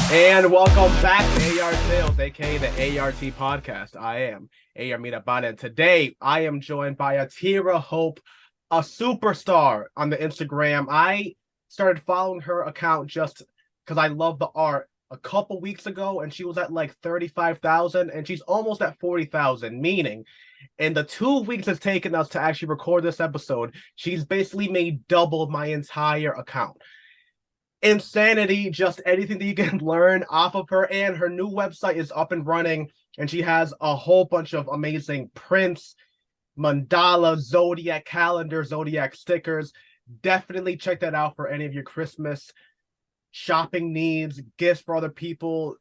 And welcome back to AR Tales, aka the A.R.T. podcast. I am A.R. Mirabana, and today I am joined by Atira.hope, a superstar on the Instagram. I started following her account just because I love the art a couple weeks ago, and she was at like 35,000, and she's almost at 40,000, meaning in the 2 weeks it's taken us to actually record this episode, she's basically made double my entire account. Insanity, just anything that you can learn off of her. And her new website is up and running, and she has a whole bunch of amazing prints, mandala, zodiac calendar, zodiac stickers. Definitely check that out for any of your Christmas shopping needs, gifts for other people,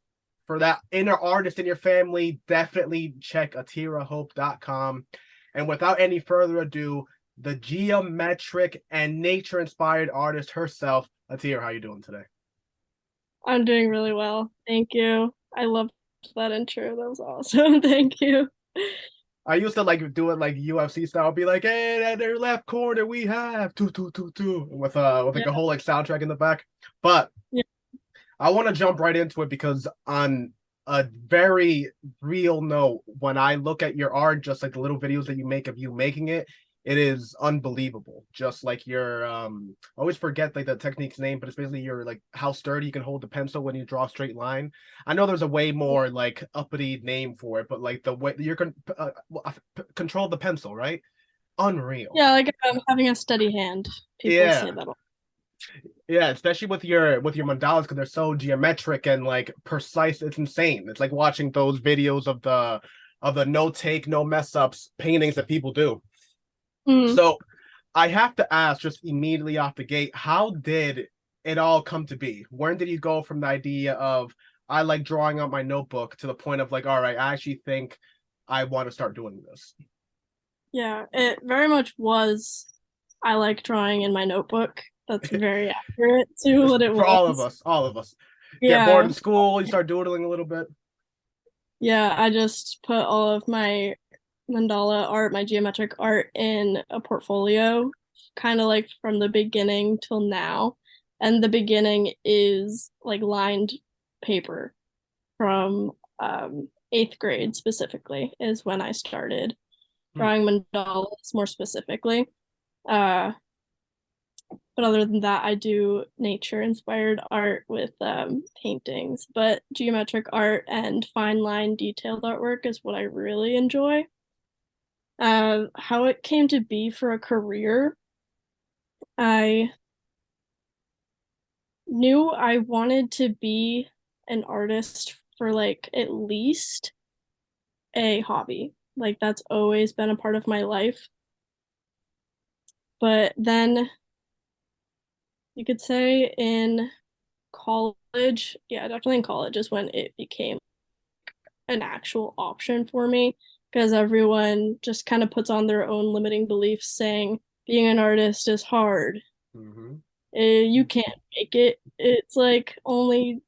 for that inner artist in your family. Definitely check atira.hope.com. And without any further ado, the geometric and nature inspired artist herself, Atira. How you doing today? I'm doing really well. Thank you. I loved that intro. That was awesome. Thank you. I used to like do it like UFC style, be like, "Hey, at their left corner, we have two, two, two, two," with like a Yeah. whole like soundtrack in the back. But Yeah. I want to jump right into it because on a very real note, when I look at your art, just like the little videos that you make of you making it, it is unbelievable. Just like your I always forget like the technique's name, but it's basically your like how sturdy you can hold the pencil when you draw a straight line. I know there's a way more like uppity name for it, but like the way you're control the pencil, right? Unreal. Yeah, like having a steady hand. People say Yeah. that. Yeah, especially with your mandalas because they're so geometric and like precise. It's insane. It's like watching those videos of the no take, no mess ups paintings that people do. Mm. So I have to ask just immediately off the gate, how did it all come to be? When did you go from the idea of I like drawing on my notebook to the point of like, all right, I actually think I want to start doing this? Yeah, it very much was. I like drawing in my notebook. That's very accurate to what it For was. all of us. Get bored Yeah. in school, you start doodling a little bit. Yeah, I just put all of my mandala art, my geometric art in a portfolio, kind of like from the beginning till now. And the beginning is like lined paper from eighth grade specifically, is when I started Hmm. drawing mandalas more specifically. Uh, but other than that, I do nature inspired art with paintings. But geometric art and fine line detailed artwork is what I really enjoy. How it came to be for a career, I knew I wanted to be an artist for like at least a hobby. Like that's always been a part of my life. But then you could say in college, yeah, definitely in college is when it became an actual option for me because everyone just kind of puts on their own limiting beliefs saying being an artist is hard. Mm-hmm. You can't make it. It's like only,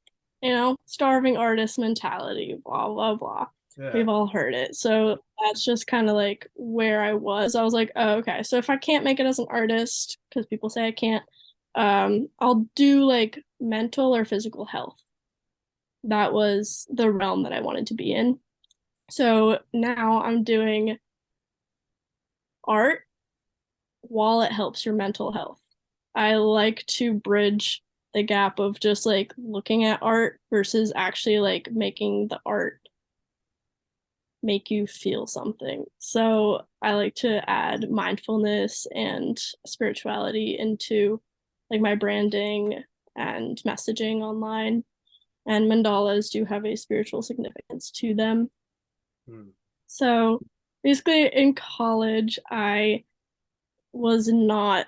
starving artist mentality, blah, blah, blah. Yeah. We've all heard it. So that's just kind of like where I was. I was like, oh, okay. So if I can't make it as an artist, because people say I can't, I'll do like mental or physical health. That was the realm that I wanted to be in. So now I'm doing art while it helps your mental health. I like to bridge the gap of just like looking at art versus actually like making the art make you feel something. So I like to add mindfulness and spirituality into like my branding and messaging online. And mandalas do have a spiritual significance to them. Hmm. So basically, in college, I was not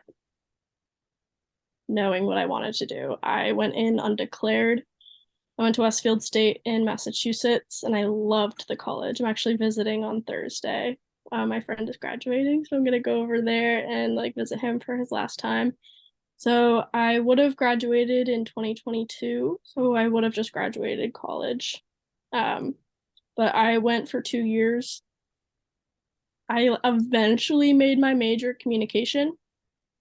knowing what I wanted to do. I went in undeclared. I went to Westfield State in Massachusetts and I loved the college. I'm actually visiting on Thursday. My friend is graduating, so I'm gonna go over there and like visit him for his last time. So I would have graduated in 2022, so I would have just graduated college. Um, but I went for 2 years. I eventually made my major communication,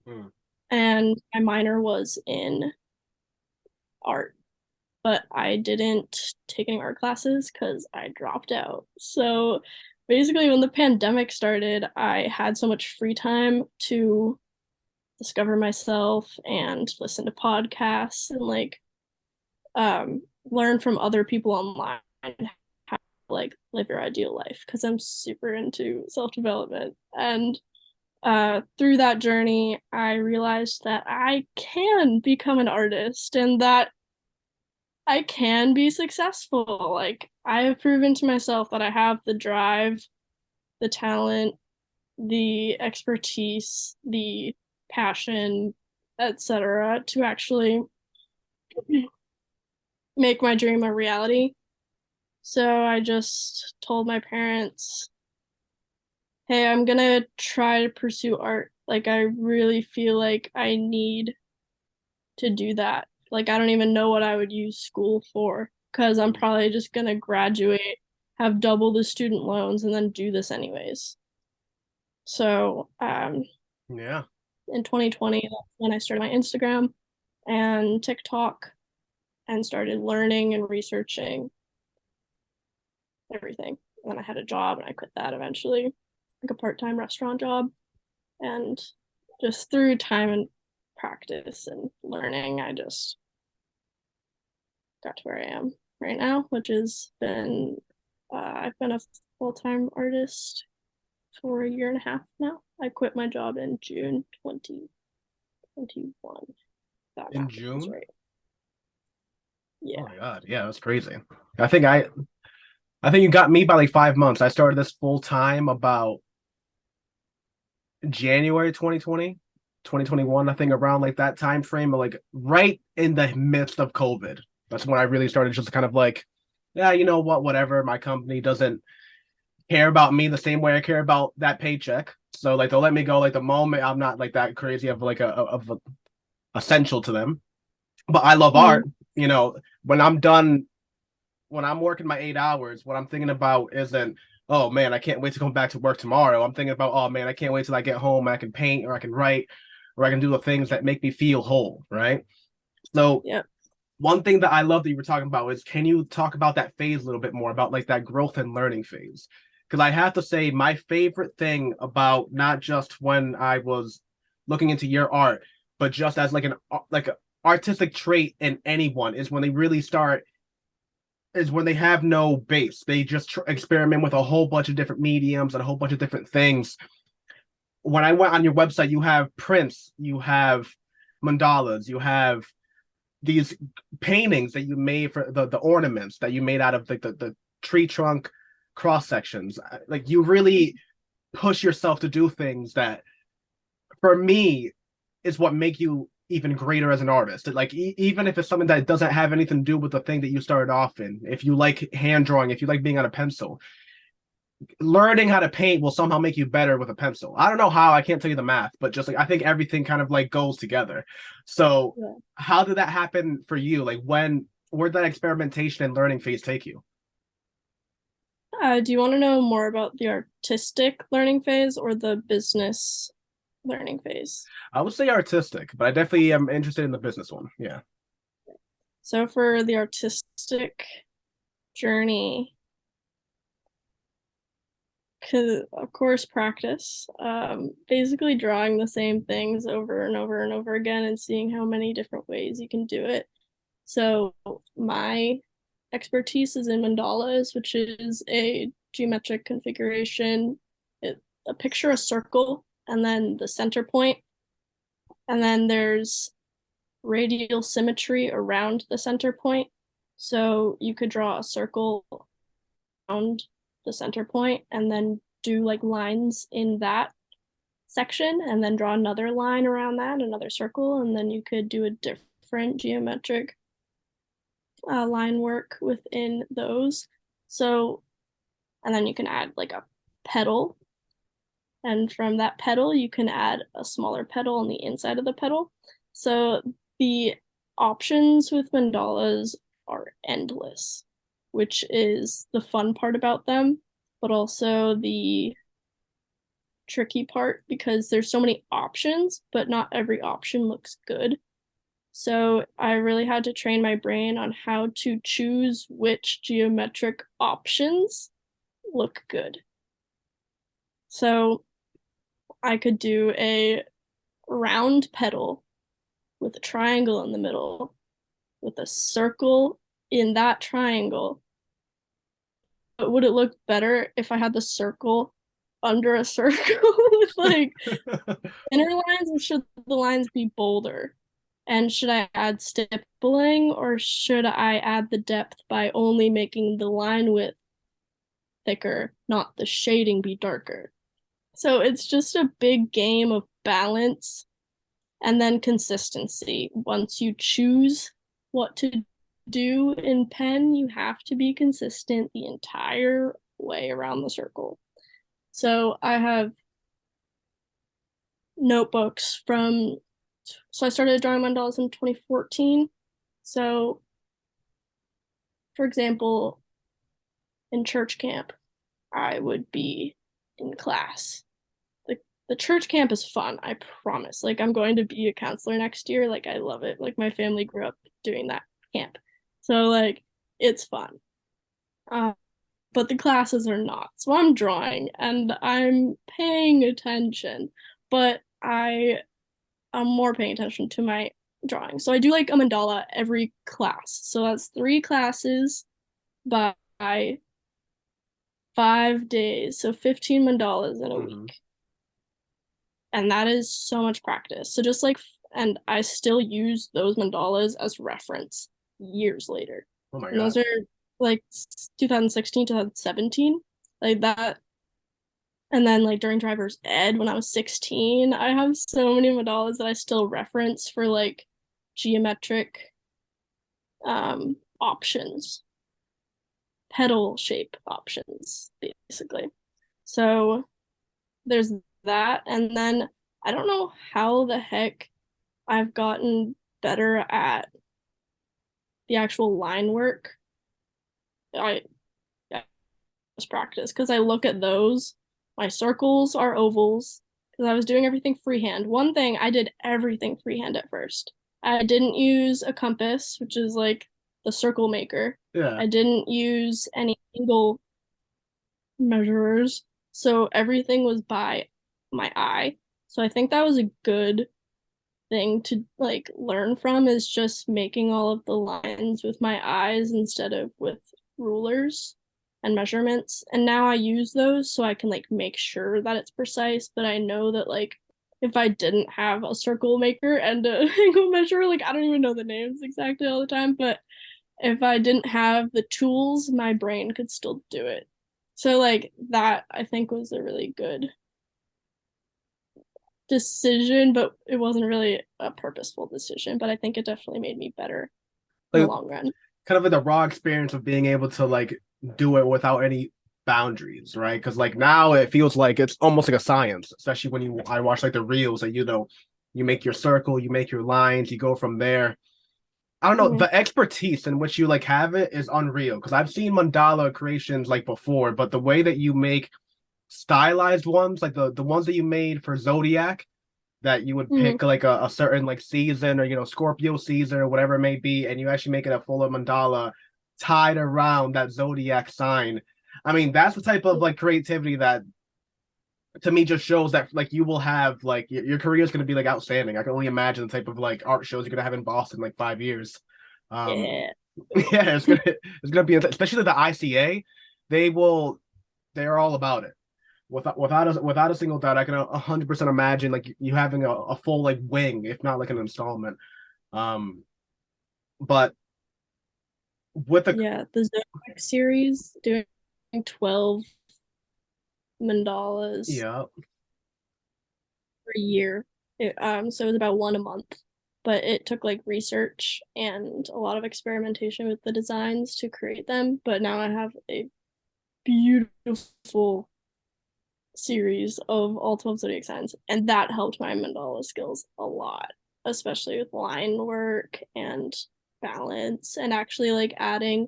Hmm. and my minor was in art. but I didn't take any art classes because I dropped out. So basically, when the pandemic started, I had so much free time to discover myself and listen to podcasts and learn from other people online how to live your ideal life because I'm super into self-development. And through that journey, I realized that I can become an artist and that I can be successful. Like, I have proven to myself that I have the drive, the talent, the expertise, the passion, etc., to actually make my dream a reality. So I just told my parents, hey, I'm gonna try to pursue art. Like, I really feel like I need to do that. Like, I don't even know what I would use school for because I'm probably just gonna graduate, have double the student loans, and then do this anyways. So, Yeah. in 2020, that's when I started my Instagram and TikTok and started learning and researching everything. And then I had a job and I quit that eventually, like a part-time restaurant job. And just through time and practice and learning, I just got to where I am right now, which has been I've been a full-time artist for a year and a half now. I quit my job in June 2021. That In math is June? right. Oh Yeah. my God. Yeah, that's crazy. I think I I think you got me by like 5 months. I started this full time about January 2020, 2021. I think around like that time frame, like right in the midst of COVID. That's when I really started just kind of like, yeah, you know what, whatever. My company doesn't care about me the same way I care about that paycheck. So like they'll let me go like the moment I'm not like that crazy of like a essential to them. But I love Mm-hmm. art. You know, when I'm done, when I'm working my 8 hours, what I'm thinking about isn't, oh man, I can't wait to come back to work tomorrow. I'm thinking about, oh man, I can't wait till I get home. I can paint or I can write or I can do the things that make me feel whole, right? So Yep. one thing that I love that you were talking about is, can you talk about that phase a little bit more about like that growth and learning phase? Because I have to say, my favorite thing about not just when I was looking into your art, but just as like an like a artistic trait in anyone is when they really start is when they have no base. They just experiment with a whole bunch of different mediums and a whole bunch of different things. When I went on your website, you have prints, you have mandalas, you have these paintings that you made for the ornaments that you made out of like the tree trunk cross sections. Like you really push yourself to do things that, for me, is what make you even greater as an artist. Like even if it's something that doesn't have anything to do with the thing that you started off in, if you like hand drawing, if you like being on a pencil, learning how to paint will somehow make you better with a pencil. I don't know how, I can't tell you the math, but just like I think everything kind of like goes together. So Yeah. how did that happen for you? Like where'd that experimentation and learning phase take you? Do you want to know more about the artistic learning phase or the business learning phase? I would say artistic, but I definitely am interested in the business one. Yeah. So for the artistic journey, of course, practice. Basically drawing the same things over and over and over again and seeing how many different ways you can do it. So my expertise is in mandalas, which is a geometric configuration. A picture a circle and then the center point, and then there's radial symmetry around the center point. So you could draw a circle around the center point and then do like lines in that section and then draw another line around that, another circle, and then you could do a different geometric line work within those. So, and then you can add like a petal. And from that petal, you can add a smaller petal on the inside of the petal. So the options with mandalas are endless, which is the fun part about them, but also the tricky part because there's so many options, but not every option looks good. So I really had to train my brain on how to choose which geometric options look good. So I could do a round petal with a triangle in the middle, with a circle in that triangle. But would it look better if I had the circle under a circle with like inner lines, or should the lines be bolder? And should I add stippling, or should I add the depth by only making the line width thicker, not the shading be darker? So it's just a big game of balance and then consistency. Once you choose what to do in pen, you have to be consistent the entire way around the circle. So I have notebooks from, so I started drawing mandalas in 2014. So, for example, in church camp, I would be in class. The church camp is fun, I promise. Like, I'm going to be a counselor next year. Like, I love it. Like, my family grew up doing that camp. So, like, it's fun. Uh, but the classes are not. So I'm drawing and I'm paying attention, but I'm more paying attention to my drawing. So I do like a mandala every class. So that's 3 classes by 5 days. So 15 mandalas in a week. And that is so much practice. So just like, and I still use those mandalas as reference years later. Oh my And God. those are like 2016, 2017, like that. And then like during driver's ed when I was 16, I have so many mandalas that I still reference for like geometric options, petal shape options, basically. So there's that. And then I don't know how the heck I've gotten better at the actual line work. I just practice because I look at those. My circles are ovals because I was doing everything freehand. One thing, I did everything freehand at first. I didn't use a compass, which is like the circle maker. Yeah. I didn't use any angle measurers. So everything was by my eye. So I think that was a good thing to like learn from, is just making all of the lines with my eyes instead of with rulers and measurements. And now I use those so I can like make sure that it's precise, but I know that like if I didn't have a circle maker and a angle measurer, like I don't even know the names exactly all the time, but if I didn't have the tools, my brain could still do it. So like that I think was a really good decision, but it wasn't really a purposeful decision. But I think it definitely made me better in the Like long run. kind of like the raw experience of being able to like do it without any boundaries, right? Because like now it feels like it's almost like a science, especially when I watch like the reels that you make your circle, you make your lines, you go from there. I don't know, Mm-hmm. the expertise in which you like have it is unreal because I've seen mandala creations like before, but the way that you make stylized ones, like the ones that you made for Zodiac, that you would Mm-hmm. pick like a certain like season or Scorpio season or whatever it may be, and you actually make it a full mandala tied around that zodiac sign. I mean, that's the type of like creativity that to me just shows that like you will have like your career is going to be like outstanding. I can only imagine the type of like art shows you're going to have in Boston in, like 5 years. Um, Yeah. yeah, it's gonna be especially the ICA. They will they're all about it without a single doubt. I can 100% imagine like you having a full like wing, if not like an installment. Um, but with the Yeah. The Zodiac series doing 12 mandalas yeah, per year. So it was about one a month. But it took like research and a lot of experimentation with the designs to create them. But now I have a beautiful series of all 12 zodiac signs, and that helped my mandala skills a lot, especially with line work and balance, and actually like adding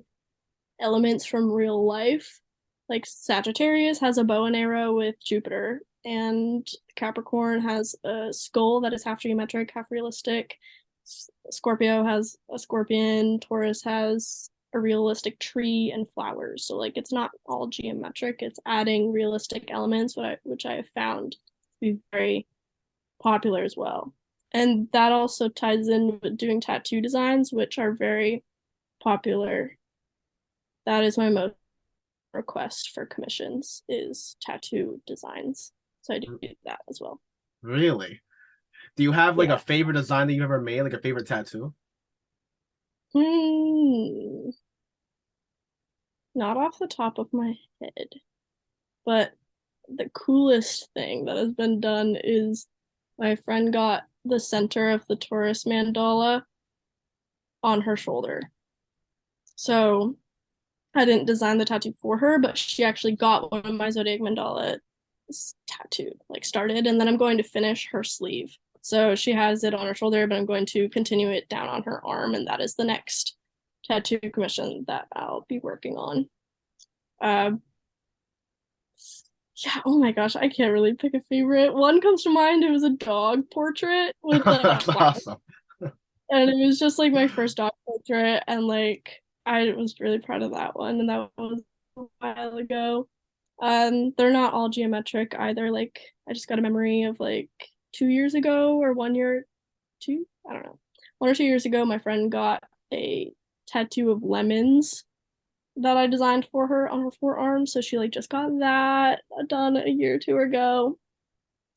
elements from real life. Like Sagittarius has a bow and arrow with Jupiter, and Capricorn has a skull that is half geometric, half realistic. Scorpio has a scorpion, Taurus has a realistic tree and flowers. So like it's not all geometric, it's adding realistic elements, which I have found to be very popular as well. And that also ties in with doing tattoo designs, which are very popular. That is my most request for commissions is tattoo designs. So I do that as well. Really? Do you have like a Yeah. favorite design that you've ever made, like a favorite tattoo? Hmm. Not off the top of my head, but the coolest thing that has been done is my friend got the center of the Taurus mandala on her shoulder. So I didn't design the tattoo for her, but she actually got one of my Zodiac mandala tattooed, like started, and then I'm going to finish her sleeve. So she has it on her shoulder, but I'm going to continue it down on her arm, and that is the next tattoo commission that I'll be working on. Uh, yeah, oh my gosh, I can't really pick a favorite. One comes to mind, it was a dog portrait with a That's flower. awesome. And it was just like my first dog portrait, and like I was really proud of that one, and that was a while ago. They're not all geometric either. Like I just got a memory of like 2 years ago or 1 year, two, I don't know, 1 or 2 years ago, my friend got a tattoo of lemons that I designed for her on her forearm. So she like just got that done a year or two ago.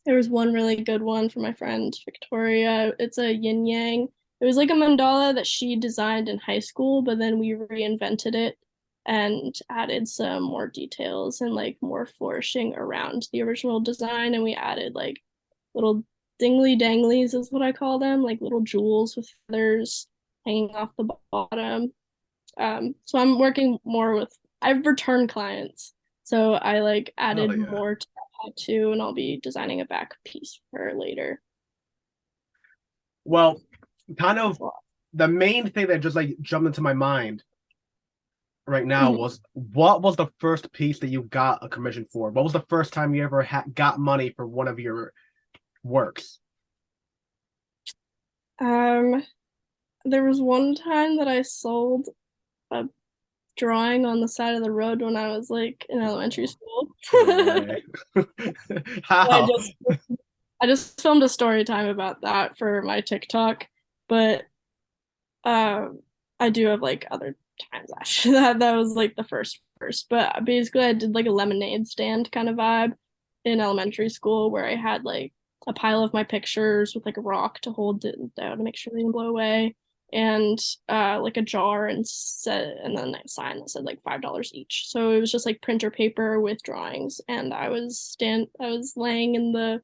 There was one really good one for my friend Victoria. It's a yin yang. It was like a mandala that she designed in high school, but then we reinvented it and added some more details and like more flourishing around the original design. And we added like little dingly danglies, is what I call them, like little jewels with feathers hanging off the bottom. So I'm working more with, I've returned clients. So I like Oh added yeah. more to that tattoo, and I'll be designing a back piece for her later. Well, kind of the main thing that just like jumped into my mind right now Mhm. was what was the first piece that you got a commission for? What was the first time you ever got money for one of your works? Um, there was one time that I sold a drawing on the side of the road when I was like in elementary school. No way. I How? just I just filmed a story time about that for my TikTok, but um I do have like other times actually that was like the first. But basically I did like a lemonade stand kind of vibe in elementary school where I had like a pile of my pictures with like a rock to hold it down to make sure they didn't blow away and like a jar and then a sign that said like $5 each. So it was just like printer paper with drawings, and I was laying in the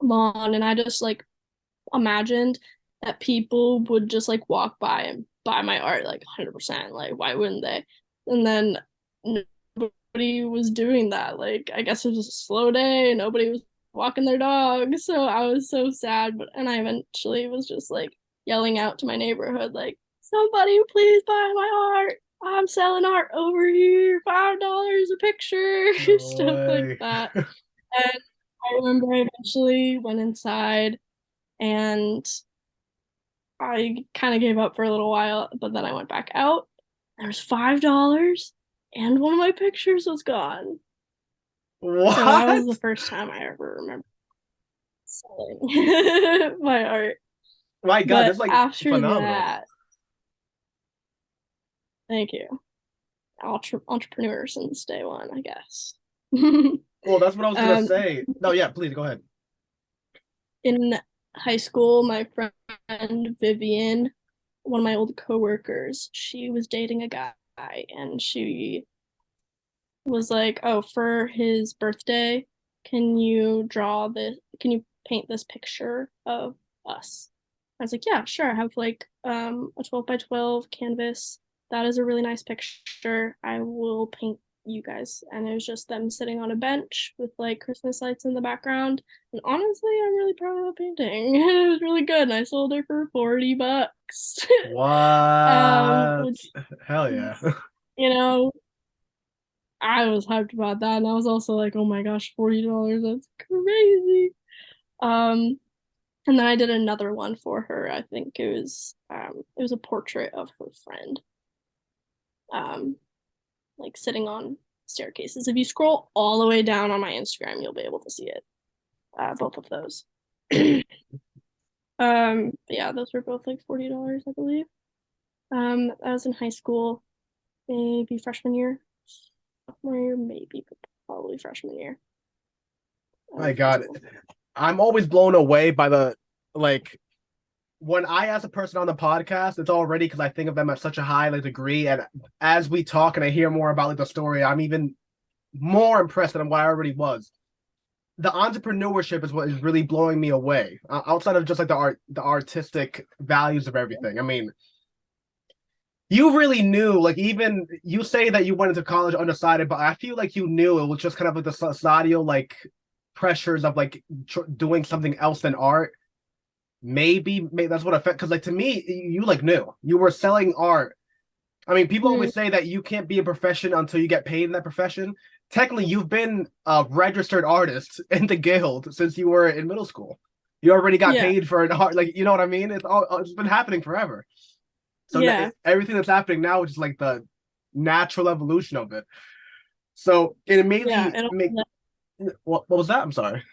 lawn, and I just like imagined that people would just like walk by and buy my art like 100%. Like, why wouldn't they? And then nobody was doing that. Like, I guess it was a slow day. Nobody was walking their dog. So I was so sad. And I eventually was just like yelling out to my neighborhood, like, somebody please buy my art. I'm selling art over here, $5 a picture, No stuff like way. that. And I remember I eventually went inside and I kind of gave up for a little while, but then I went back out. There was $5 and one of my pictures was gone. So that was the What? first time I ever remember selling my art. My God, But that's like after phenomenal. that, thank you. Entrepreneur since day one, I guess. Well, that's what I was gonna um, say. No, yeah, please go ahead. in high school, my friend Vivian, one of my old coworkers, she was dating a guy, and she was like, "Oh, for his birthday, can you paint this picture of us?" I was like, "Yeah, sure. I have like a 12 by 12 canvas. That is a really nice picture. I will paint you guys." And it was just them sitting on a bench with like Christmas lights in the background. And honestly, I'm really proud of the painting. It was really good. And I sold her for $40. What? Which Hell yeah. is, you know, I was hyped about that, and I was also like, "Oh my gosh, $40, that's crazy." Um, And then I did another one for her. I think it was a portrait of her friend, um, like sitting on staircases. If you scroll all the way down on my Instagram, you'll be able to see it. Both of those. Yeah, those were both like $40, I believe. I was in high school, maybe freshman year, sophomore year, maybe, but probably freshman year My of high God, school. I'm always blown away by the like when I ask a person on the podcast, it's already because I think of them at such a high like degree, and as we talk and I hear more about like the story, I'm even more impressed than what I already was. The entrepreneurship is what is really blowing me away. Outside of just like the artistic values of everything. I mean, you really knew, like even you say that you went into college undecided, but I feel like you knew it was just kind of like the societal like pressures of like doing something else than art. Maybe that's what affect because like to me, you like knew you were selling art. I mean, people Mm, always say that you can't be a profession until you get paid in that profession. Technically, you've been a registered artist in the guild since you were in middle school. You already got yeah, paid for an art, like you know what I mean. It's been happening forever. So yeah, everything that's happening now is just like the natural evolution of it. So it yeah. immediately make what was that? I'm sorry.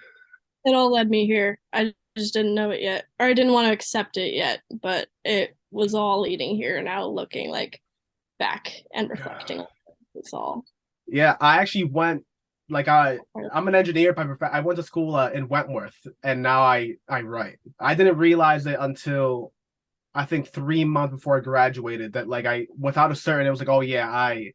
It all led me here. I just didn't know it yet, or I didn't want to accept it yet, but it was all leading here now, looking like back and reflecting on it. It's all. Yeah, I actually went like I'm an engineer by profession. I went to school in Wentworth, and now I write. I didn't realize it until I think 3 months before I graduated that like I without a certain it was like oh yeah I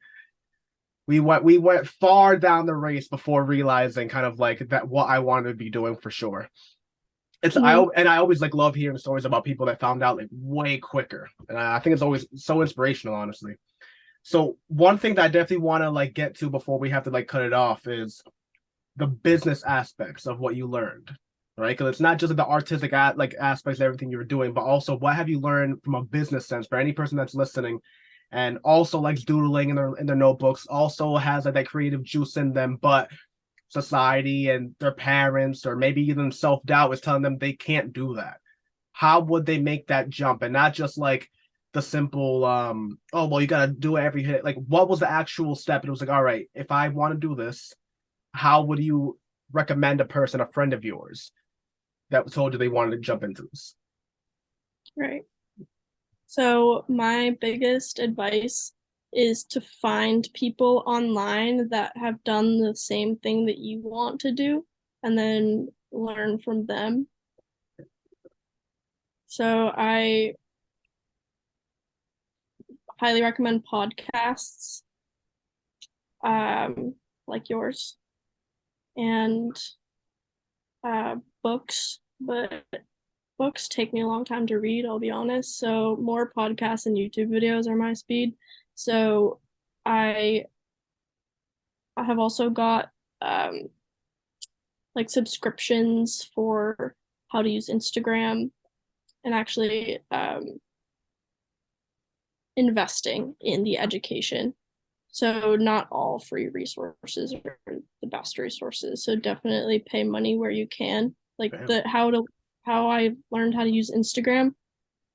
we went far down the race before realizing kind of like that what I wanted to be doing for sure. Mhm. I always like love hearing stories about people that found out like way quicker, and I think it's always so inspirational, honestly. So one thing that I definitely want to like get to before we have to like cut it off is the business aspects of what you learned, right? Because it's not just the artistic like aspects of everything you were doing, but also what have you learned from a business sense for any person that's listening, and also likes doodling in their notebooks, also has like that creative juice in them, but society and their parents or maybe even self doubt is telling them they can't do that. How would they make that jump and not just like the simple oh well you gotta do it every hit like what was the actual step and it was like all right if I want to do this how would you recommend a person, a friend of yours, that told you they wanted to jump into this? Right. So my biggest advice is to find people online that have done the same thing that you want to do and then learn from them. So I highly recommend podcasts, um, like yours, and books, but books take me a long time to read, I'll be honest. So more podcasts and YouTube videos are my speed. So I I have also got um like subscriptions for how to use Instagram and actually investing in the education. So not all free resources are the best resources. So definitely pay money where you can. Like Damn. the how I learned how to use Instagram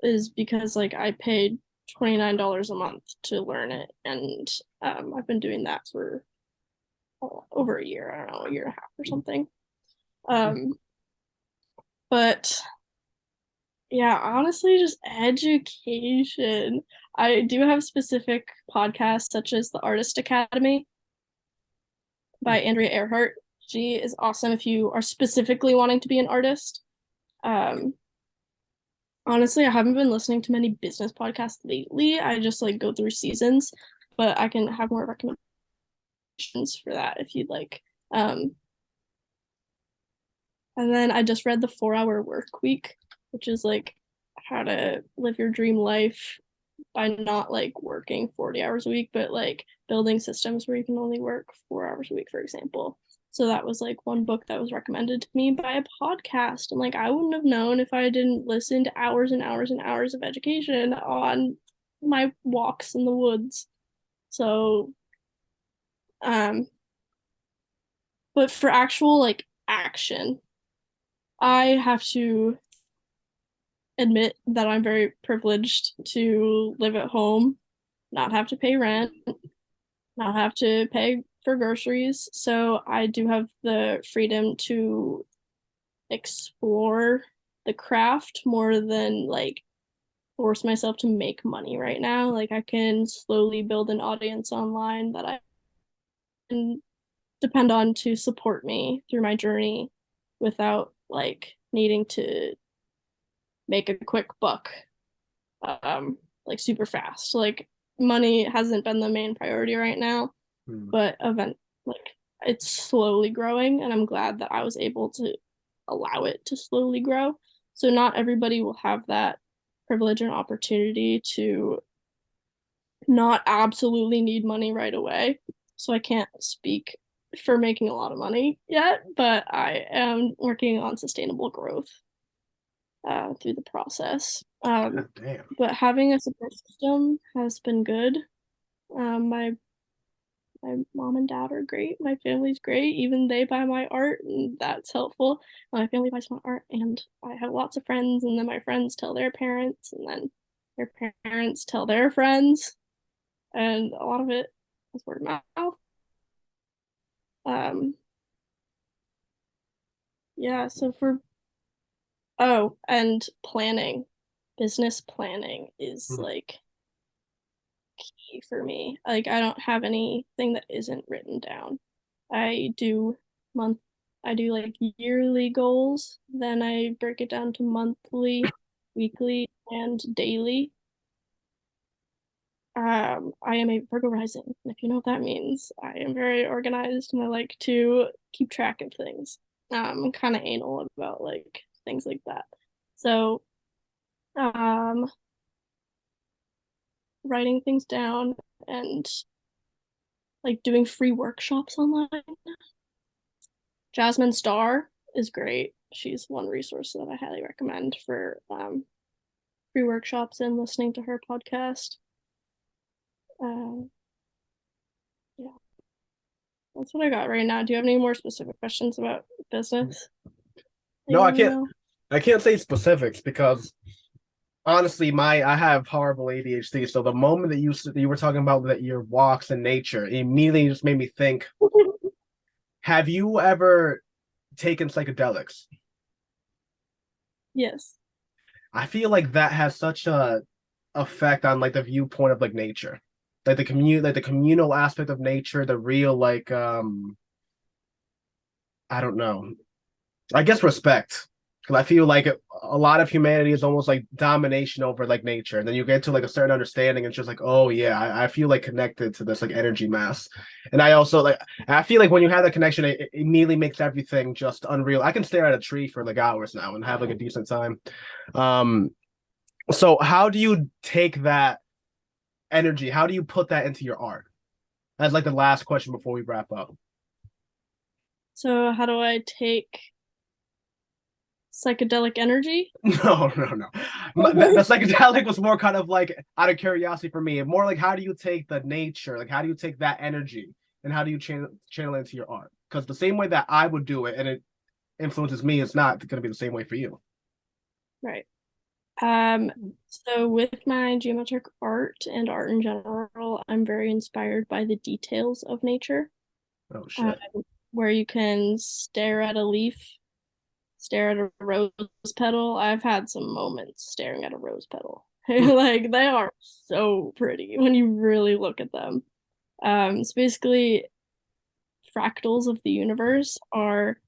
is because like I paid $29 a month to learn it, and I've been doing that for over a year. I don't know, a year and a half or something. Um, but yeah, honestly, just education. I do have specific podcasts such as the Artist Academy by Andrea Earhart. She is awesome if you are specifically wanting to be an artist. Um, Honestly, I haven't been listening to many business podcasts lately. I just like go through seasons, but I can have more recommendations for that if you'd like. Um, and then I just read The 4 Hour Work Week, which is like how to live your dream life by not like working 40 hours a week, but like building systems where you can only work 4 hours a week, for example. So that was like one book that was recommended to me by a podcast. And like I wouldn't have known if I didn't listen to hours and hours and hours of education on my walks in the woods. So um but for actual like action, I have to admit that I'm very privileged to live at home, not have to pay rent, not have to pay for groceries. So I do have the freedom to explore the craft more than like force myself to make money right now. Like I can slowly build an audience online that I can depend on to support me through my journey without like needing to make a quick buck like super fast. Like money hasn't been the main priority right now, but like it's slowly growing and I'm glad that I was able to allow it to slowly grow. So not everybody will have that privilege and opportunity to not absolutely need money right away. So I can't speak for making a lot of money yet, but I am working on sustainable growth through the process. Damn. But having a support system has been good. My mom and dad are great. My family's great. Even they buy my art, and that's helpful. My family buys my art, and I have lots of friends, and then my friends tell their parents, and then their parents tell their friends, and a lot of it is word of mouth. Um, yeah, so and planning, business planning is like key for me. Like I don't have anything that isn't written down. I do month I do like yearly goals, then I break it down to monthly, weekly, and daily. I am a Virgo rising, and if you know what that means, I am very organized and I like to keep track of things. I'm kind of anal about like things like that. So, um, writing things down and like doing free workshops online. Jasmine Star is great. She's one resource that I highly recommend for free workshops and listening to her podcast. Yeah, that's what I got right now. Do you have any more specific questions about business? No, You want to know? I can't say specifics because honestly, I have horrible ADHD. So the moment that you were talking about that your walks in nature, it immediately just made me think. Have you ever taken psychedelics? Yes. I feel like that has such a effect on like the viewpoint of like nature, like the communal aspect of nature, the real like I don't know, I guess respect. Because I feel like a lot of humanity is almost like domination over like nature. And then you get to like a certain understanding, and it's just like, oh yeah, I feel like connected to this like energy mass. And I also like I feel like when you have that connection, it immediately makes everything just unreal. I can stare at a tree for like hours now and have like a decent time. Um, so how do you take that energy? How do you put that into your art? That's like the last question before we wrap up. So how do I take psychedelic energy? No. The psychedelic was more kind of like out of curiosity for me. More like how do you take the nature, like how do you take that energy and how do you channel it into your art? Because the same way that I would do it and it influences me, it's not going to be the same way for you. Right. Um, so with my geometric art and art in general, I'm very inspired by the details of nature. Oh Um, shit. where you can stare at a leaf, stare at a rose petal. I've had some moments staring at a rose petal. Like they are so pretty when you really look at them. So basically, fractals of the universe are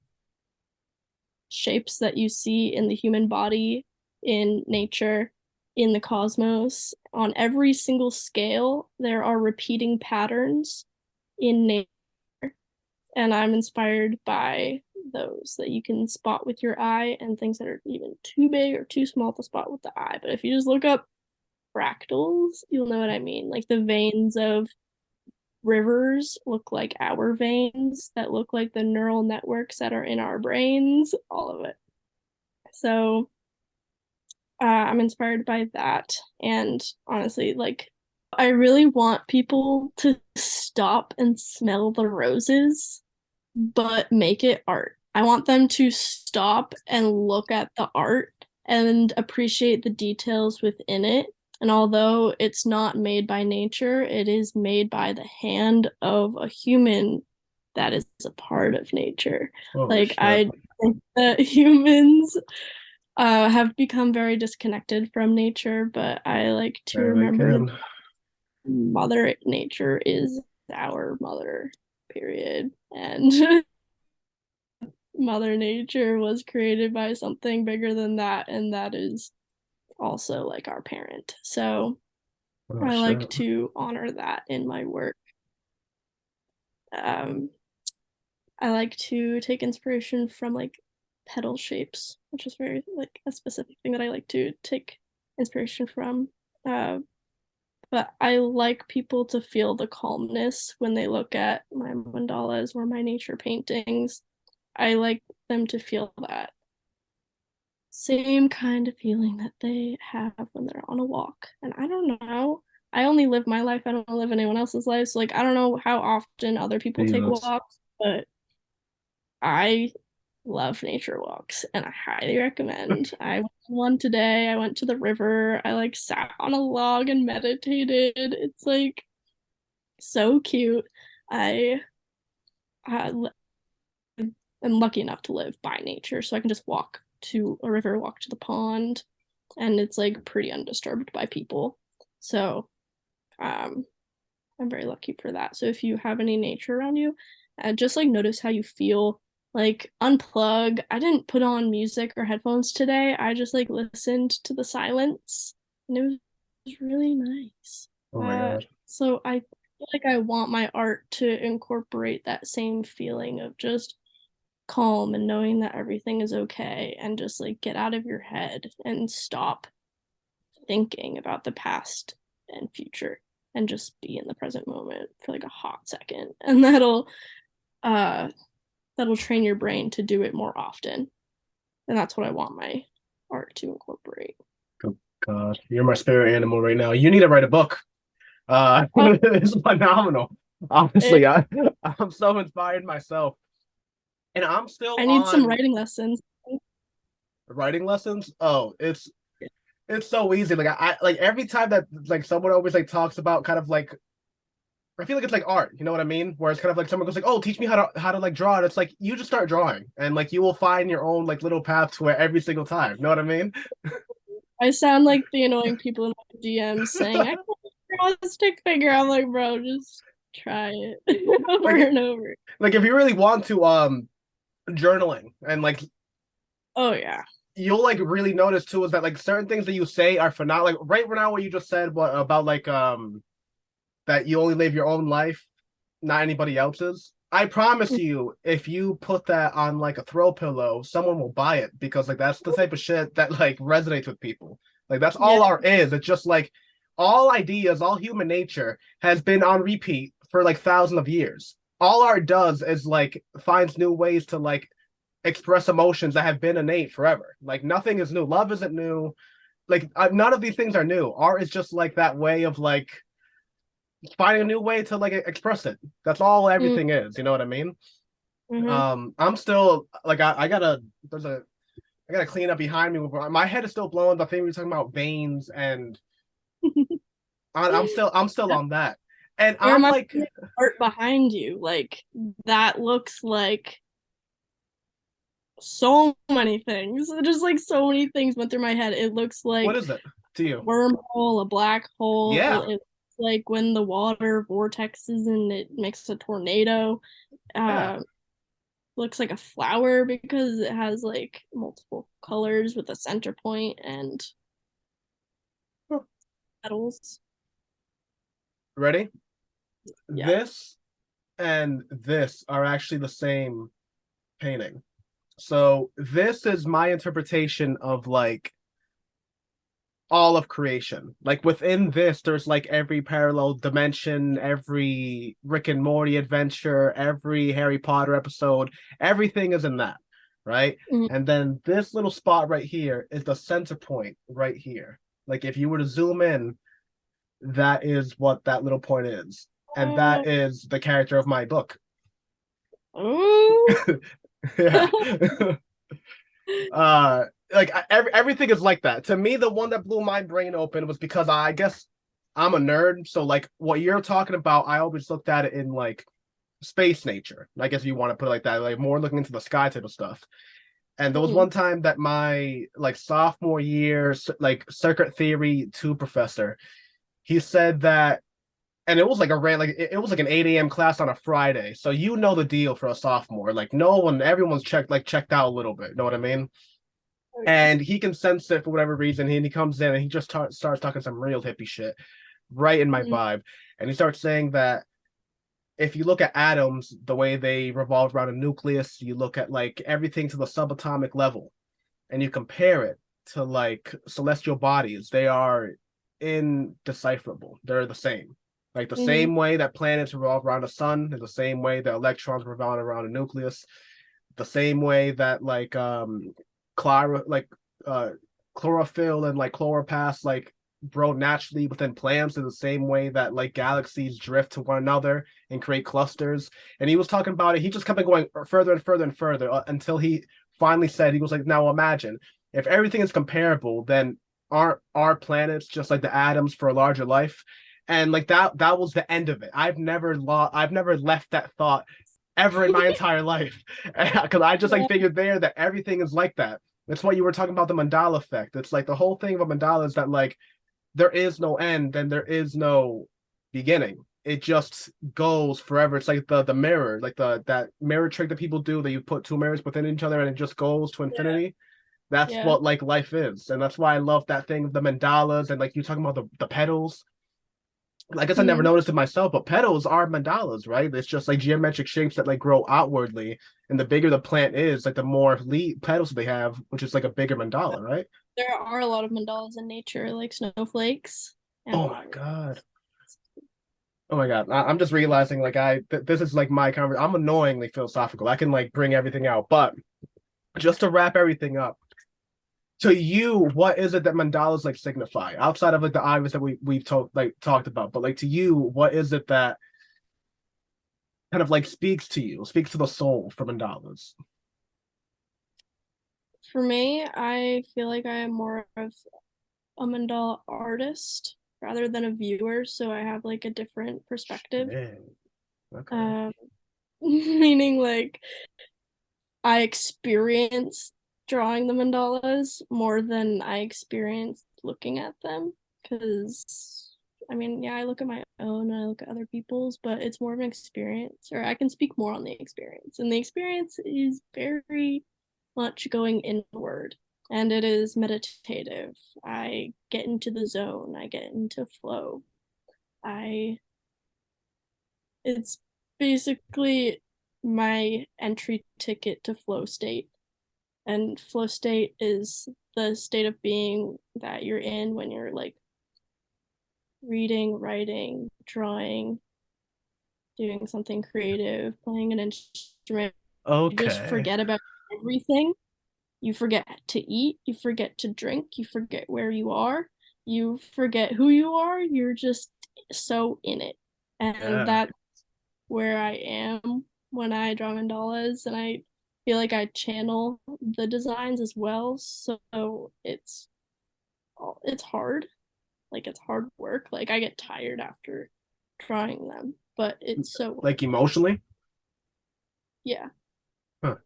shapes that you see in the human body, in nature, in the cosmos. On every single scale, there are repeating patterns in nature, and I'm inspired by those that you can spot with your eye and things that are even too big or too small to spot with the eye. But if you just look up fractals, you'll know what I mean. Like the veins of rivers look like our veins that look like the neural networks that are in our brains, all of it. So I'm inspired by that. And honestly, like, I really want people to stop and smell the roses, but make it art. I want them to stop and look at the art and appreciate the details within it. And although it's not made by nature, it is made by the hand of a human that is a part of nature. Holy Like, shit. I think that humans have become very disconnected from nature, but I like to There they remember can. Mother Nature is our mother, period. And Mother Nature was created by something bigger than that, and that is also like our parent. So Oh I like shit. to honor that in my work. Um, I like to take inspiration from like petal shapes, which is very like a specific thing that I like to take inspiration from. Uh, but I like people to feel the calmness when they look at my mandalas or my nature paintings. I like them to feel that same kind of feeling that they have when they're on a walk. And I don't know. I only live my life. I don't live anyone else's life. So like I don't know how often other people take Jesus. walks, but I love nature walks and I highly recommend. I went on one today. I went to the river. I like sat on a log and meditated. It's like so cute. I, I am lucky enough to live by nature, so I can just walk to a river, walk to the pond, and it's like pretty undisturbed by people. So um, I'm very lucky for that. So if you have any nature around you, just like notice how you feel. Like unplug. I didn't put on music or headphones today. I just like listened to the silence, and it was really nice. Oh my god. So I feel like I want my art to incorporate that same feeling of just calm and knowing that everything is okay and just like get out of your head and stop thinking about the past and future and just be in the present moment for like a hot second, and uh that'll train your brain to do it more often, and that's what I want my art to incorporate. Oh god. You're my spirit animal right now. You need to write a book. Oh, It's phenomenal. it, Honestly, I'm so inspired myself. And I'm still I need some on writing lessons. writing lessons. Oh, it's so easy. Like I like every time that like someone always like talks about kind of like I feel like it's like art, you know what I mean? Where it's kind of like someone goes like, "Oh, teach me how to like draw." And it's like you just start drawing, and like you will find your own like little path to it every single time. You know what I mean? I sound like the annoying people in my DMs saying I can't draw a stick figure. I'm like, bro, just try it over like and over. like if you really want to journaling and like Oh yeah. you'll like really notice too is that like certain things that you say are phenomenal. Like right now, what you just said what about like that you only live your own life, not anybody else's. I promise you, if you put that on like a throw pillow, someone will buy it because like that's the type of shit that like resonates with people. Like that's Yeah. all art is. It's just like all ideas, all human nature has been on repeat for like thousands of years. All art does is like finds new ways to like express emotions that have been innate forever. Like nothing is new. Love isn't new. Like none of these things are new. Art is just like that way of like finding a new way to like express it. That's all everything is. You know what I mean? Mm-hmm. I'm still like I gotta there's a I gotta clean up behind me. My head is still blowing. The thing we were talking about veins and I'm still on that. And Where I'm am I like, putting art behind you? Like that looks like so many things. Just like so many things went through my head. It looks what like is it to a you? wormhole, a black hole. Yeah, It's like when the water vortexes and it makes a tornado. yeah. Uh, looks like a flower because it has like multiple colors with a center point and petals. Ready? Yeah. This and this are actually the same painting. So this is my interpretation of like all of creation. Like within this, there's like every parallel dimension, every Rick and Morty adventure, every Harry Potter episode, everything is in that, right? Mhm. And then this little spot right here is the center point right here. Like if you were to zoom in, that is what that little point is. And that is the character of my book. Oh. Yeah. uh everything is like that. To me, the one that blew my brain open was because I guess I'm a nerd. So like what you're talking about, I always looked at it in like space nature. I guess you want to put it like that, like more looking into the sky type of stuff. And there was Mhm. one time that my like sophomore year like circuit theory 2 professor, he said that, and it was like it was like an 8 a.m. class on a Friday. So you know the deal for a sophomore. Like no one, everyone's checked out a little bit. Know what I mean? Oh yeah. And he can sense it for whatever reason. He comes in and he just starts talking some real hippie shit, right in my Mhm. vibe. And he starts saying that if you look at atoms, the way they revolve around a nucleus, you look at like everything to the subatomic level, and you compare it to like celestial bodies, they are indecipherable. They're the same. Like the Mhm. same way that planets revolve around the sun is the same way that electrons revolve around a nucleus. The same way that like chloro like uh chlorophyll and like chloroplasts like grow naturally within plants in the same way that like galaxies drift to one another and create clusters. And he was talking about it. He just kept going further and further and further until he finally said, he was like, now imagine if everything is comparable, then aren't our planets just like the atoms for a larger life? And like that was the end of it. I've never left that thought ever in my entire life. Because I just like Yeah. figured there that everything is like that. That's why you were talking about the mandala effect. It's like the whole thing of a mandala is that like there is no end and there is no beginning. It just goes forever. It's like the mirror, like the that mirror trick that people do that you put two mirrors within each other and it just goes to Yeah. infinity. That's Yeah. what like life is. And that's why I love that thing of the mandalas and like you talking about the petals. I guess I never Mhm. noticed it myself, but petals are mandalas, right? It's just like geometric shapes that like grow outwardly, and the bigger the plant is, like the more petals they have, which is like a bigger mandala, right? There are a lot of mandalas in nature, like snowflakes Oh and my god. Oh my god. I'm just realizing like this is like my conversation. I'm annoyingly philosophical. I can like bring everything out, but just to wrap everything up, to you, what is it that mandalas like signify outside of like the obvious that we've talked about? But like to you, what is it that kind of like speaks to you, speaks to the soul for mandalas? for me, I feel like I am more of a mandala artist rather than a viewer, so I have like a different perspective. Yeah. Okay. Um, meaning like I experience drawing the mandalas more than I experience looking at them. Because, I mean, yeah, I look at my own and I look at other people's, but it's more of an experience, or I can speak more on the experience. And the experience is very much going inward and it is meditative. I get into the zone, I get into flow. I, it's basically my entry ticket to flow state. And flow state is the state of being that you're in when you're like reading, writing, drawing, doing something creative, playing an instrument. You just Okay. forget about everything. You forget to eat, you forget to drink, you forget where you are, you forget who you are. You're just so in it. And Yeah. that's where I am when I draw mandalas, and I feel like I channel the designs as well. So it's hard. Like it's hard work. Like I get tired after drawing them, but it's so Like emotionally? yeah. Huh.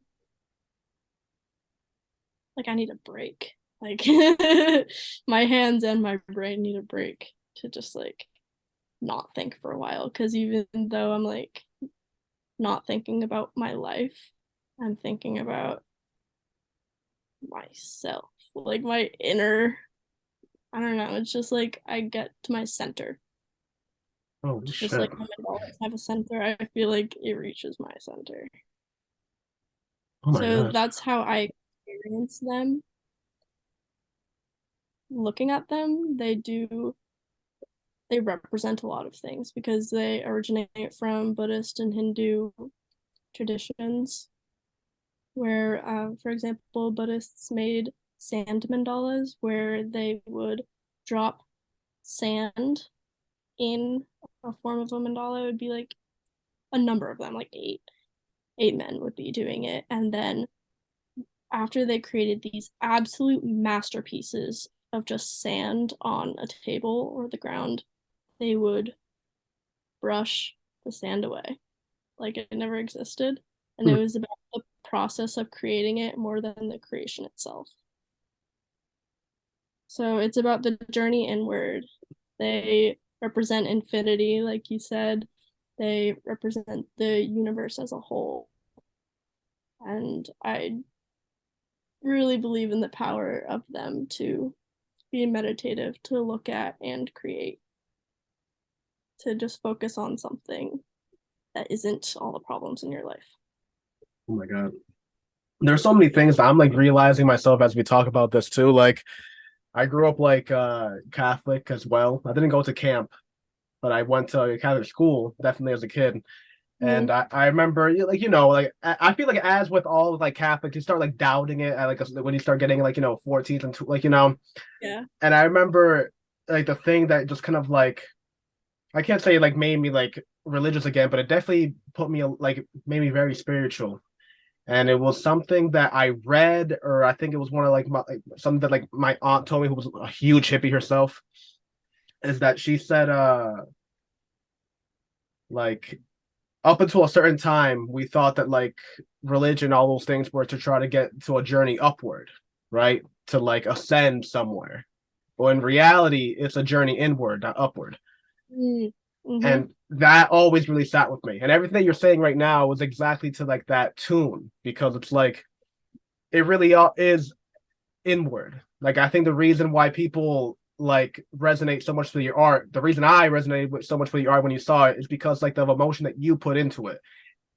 Like I need a break. Like my hands and my brain need a break to just like not think for a while. Because even though I'm like not thinking about my life, I'm thinking about myself, like my inner. I don't know. It's just like I get to my center. Oh Just shit. like women always have a center, I feel like it reaches my center. Oh my So god. that's how I experience them. Looking at them, they represent a lot of things because they originate from Buddhist and Hindu traditions, where, for example, Buddhists made sand mandalas where they would drop sand in a form of a mandala. It would be like a number of them, like eight men would be doing it, and then after they created these absolute masterpieces of just sand on a table or the ground, they would brush the sand away like it never existed. And it Hmm. was about the process of creating it more than the creation itself. So it's about the journey inward. They represent infinity, like you said. They represent the universe as a whole. And I really believe in the power of them to be meditative, to look at and create, to just focus on something that isn't all the problems in your life. Oh my God. There's so many things that I'm like realizing myself as we talk about this too. Like I grew up like Catholic as well. I didn't go to camp, but I went to a Catholic school definitely as a kid. And Mm-hmm. I remember like like I feel like as with all like Catholics, you start like doubting it at like when you start getting like 14th and like Yeah. and I remember like the thing that just kind of like I can't say like made me like religious again, but it definitely put me like made me very spiritual. And it was something that I read, or I think it was one of like something that like my aunt told me, who was a huge hippie herself, is that she said like up until a certain time we thought that like religion, all those things were to try to get to a journey upward, right? To like ascend somewhere. But in reality, it's a journey inward, not upward. Mm-hmm. And that always really sat with me. And everything you're saying right now was exactly to like that tune, because it's like it really is inward. Like I think the reason why people like resonate so much with your art, the reason I resonated with so much with your art when you saw it is because like the emotion that you put into it.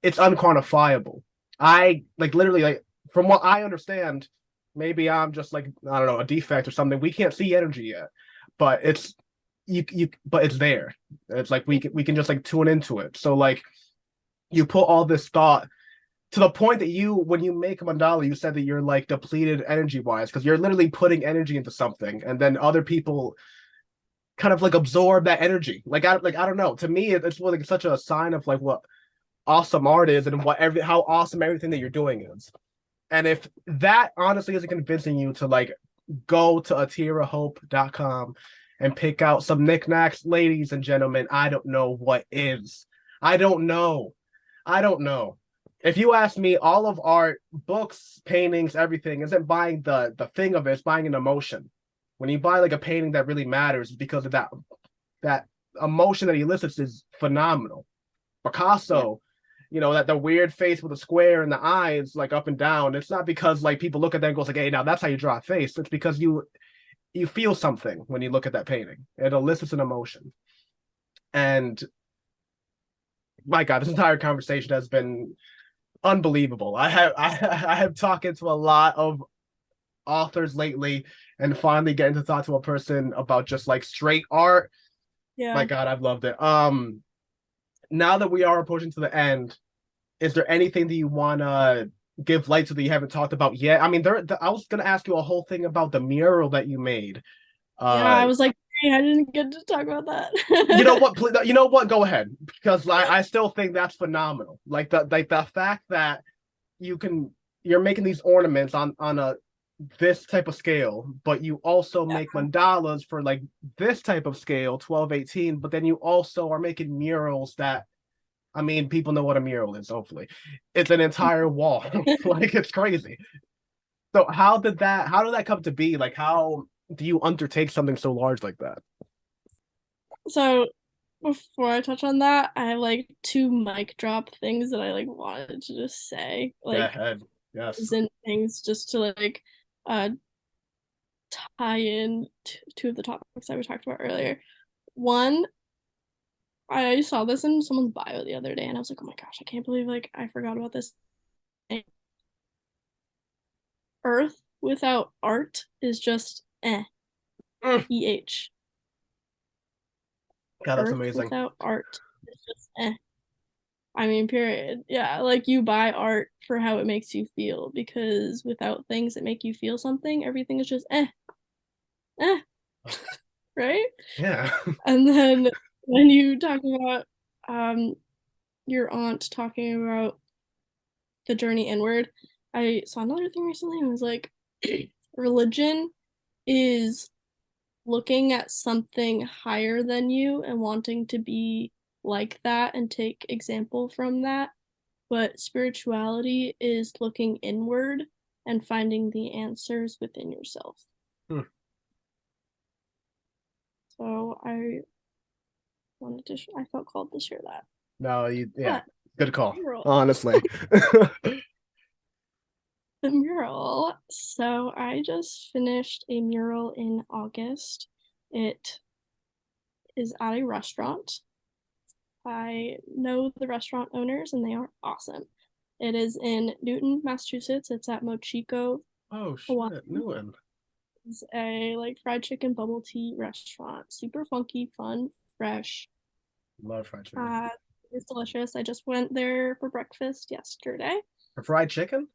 It's unquantifiable. I like literally like from what I understand, maybe I'm just like I don't know, a defect or something. We can't see energy yet, but it's but it's there. It's like we can just like tune into it. So like you put all this thought to the point that you when you make a mandala, you said that you're like depleted energy wise because you're literally putting energy into something, and then other people kind of like absorb that energy. I don't know. To me, it's like such a sign of like what awesome art is and how awesome everything that you're doing is. And if that honestly isn't convincing you to like go to atira.hope.com and pick out some knickknacks, ladies and gentlemen, I don't know what is. I don't know. I don't know. If you ask me, all of art, books, paintings, everything isn't buying the thing of it, it's buying an emotion. When you buy like a painting that really matters, because of that emotion that he elicits is phenomenal. Yeah. Picasso, that the weird face with a square and the eyes like up and down. It's not because like people look at that and goes like, hey, now that's how you draw a face. It's because you feel something when you look at that painting. It elicits an emotion. And my God, this entire conversation has been unbelievable. I have talking to a lot of authors lately and finally getting to talk to a person about just like straight art. My Yeah. God, I've loved it. Now that we are approaching to the end, is there anything that you want to give light to that you haven't talked about yet? I mean, I was going to ask you a whole thing about the mural that you made. Yeah. Uh, I was like, hey, I didn't get to talk about you know that. what? You know what? Go ahead, because I still think that's phenomenal. Like the fact that you can you're making these ornaments on a this type of scale, but you also Yeah. make mandalas for like this type of scale, 1218, but then you also are making murals that I mean, people know what a mural is, hopefully. It's an entire wall. Like it's crazy. So how did that come to be? Like how do you undertake something so large like that? So before I touch on that, I have like two mic drop things that I like wanted to just say, Go like ahead. Yes. isn't things just to like uh tie in two of the topics that we talked about earlier. One, I saw this in someone's bio the other day and I was like, oh my gosh, I can't believe like I forgot about this. Earth without art is just Mm. eh. God, that's Earth amazing. without art is just eh. I mean, period. Yeah, like you buy art for how it makes you feel because without things that make you feel something, everything is just eh, right? Yeah. And then when you talk about um your aunt talking about the journey inward, I saw another thing recently and was like, religion is looking at something higher than you and wanting to be like that and take example from that. But spirituality is looking inward and finding the answers within yourself. Hmm. So I felt called to share that. No, yeah, But good call. mural. Honestly. The mural. So I just finished a mural in August. It is at a restaurant. I know the restaurant owners and they are awesome. It is in Newton, Massachusetts. It's at Mochiko, Oh Hawaii. shit, new one. It's a like fried chicken bubble tea restaurant. Super funky, fun, fresh. Love fried chicken. Uh, it's delicious. I just went there for breakfast yesterday. For fried chicken?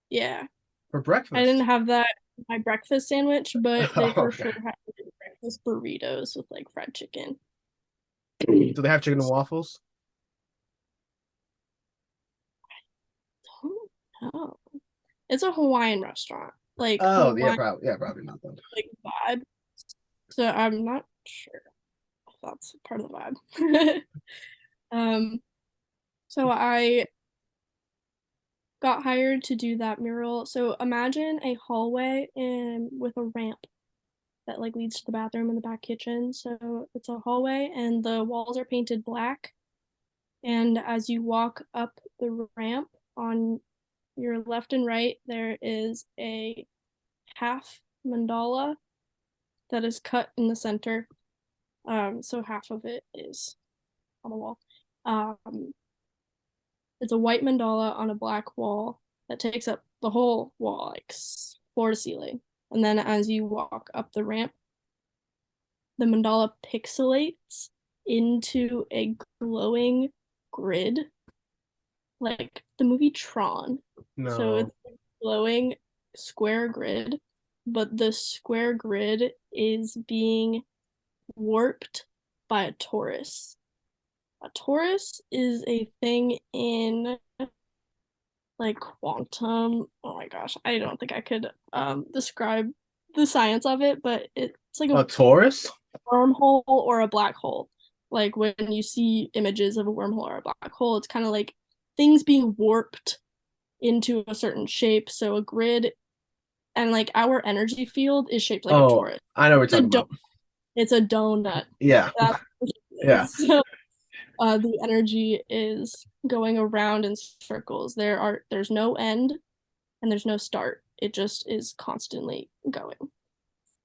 Yeah. For I didn't breakfast. have that in my breakfast sandwich, but they Oh, for okay. sure had breakfast burritos with like fried chicken. Do they have chicken and waffles? Don't know. It's a Hawaiian restaurant, like Oh, Hawaiian yeah, probably not then. like vibe. So I'm not sure if that's part of the vibe. um, so I got hired to do that mural. So imagine a hallway in with a ramp that like leads to the bathroom and the back kitchen. So it's a hallway and the walls are painted black. And as you walk up the ramp on your left and right, there is a half mandala that is cut in the center. So half of it is on the wall. Um, it's a white mandala on a black wall that takes up the whole wall, like floor to ceiling. And then as you walk up the ramp, the mandala pixelates into a glowing grid, like the movie Tron. So it's No. a glowing square grid, but the square grid is being warped by a torus. A torus is a thing in like quantum. Oh my gosh, I don't think I could describe the science of it, but it's like A a Taurus? wormhole or a black hole. Like when you see images of a wormhole or a black hole, it's kind of like things being warped into a certain shape. So a grid and like our energy field is shaped like a Oh, torus. I know what It's you're a talking about. it's a donut. Yeah. That's what it Yeah. is. So the energy is going around in circles. There's no end and there's no start. It just is constantly going.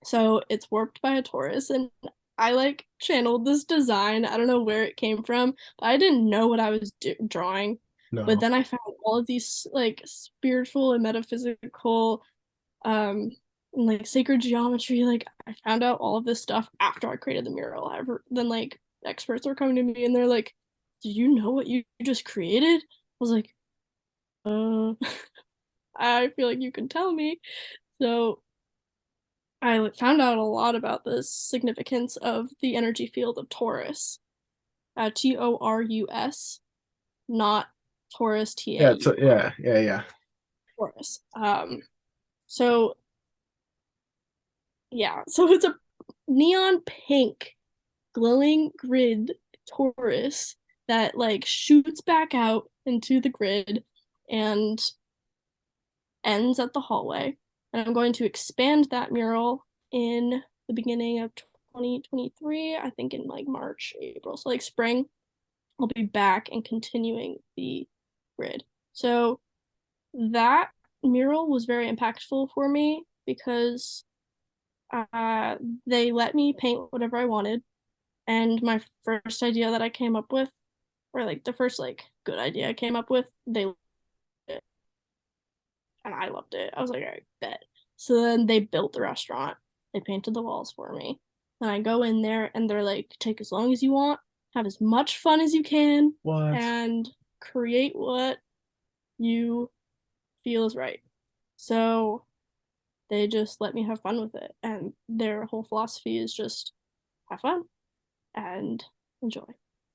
So it's warped by a torus, and I like channeled this design. I don't know where it came from, but I didn't know what I was drawing. But No. then I found all of these like spiritual and metaphysical, um, and, like sacred geometry. Like I found out all of this stuff after I created the mural. Then like experts were coming to me and they're like, "Do you know what you just created?" I was like, "Uh, I feel like you can tell me." So I found out a lot about the significance of the energy field of Taurus, Torus, not Taurus, Yeah, it's TAU, yeah. Taurus. So yeah, so it's a neon pink glowing grid Taurus that like shoots back out into the grid and ends at the hallway. And I'm going to expand that mural in the beginning of 2023, I think in like March, April. So like spring, I'll be back and continuing the grid. So that mural was very impactful for me because uh, they let me paint whatever I wanted. And my first idea that I came up with, or like the first like good idea I came up with, they and I loved it. I was like, all right, bet. So then they built the restaurant. They painted the walls for me. And I go in there and they're like, take as long as you want, have as much fun as you can, What? and create what you feel is right. So they just let me have fun with it. And their whole philosophy is just have fun and enjoy.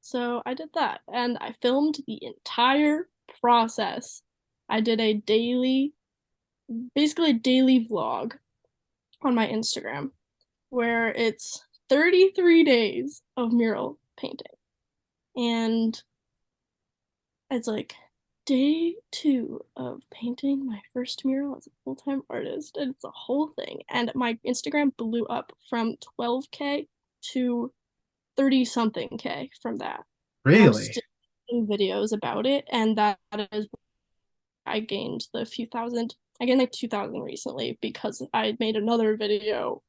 So I did that and I filmed the entire process I did a daily, basically a daily vlog on my Instagram where it's 33 days of mural painting. And it's like day 2 of painting my first mural as a full-time artist. And it's a whole thing. And my Instagram blew up from 12K to 30 something K from that. And I'm Really? still making videos about it. And that is I gained the few thousand. I gained like 2,000 recently because I made another video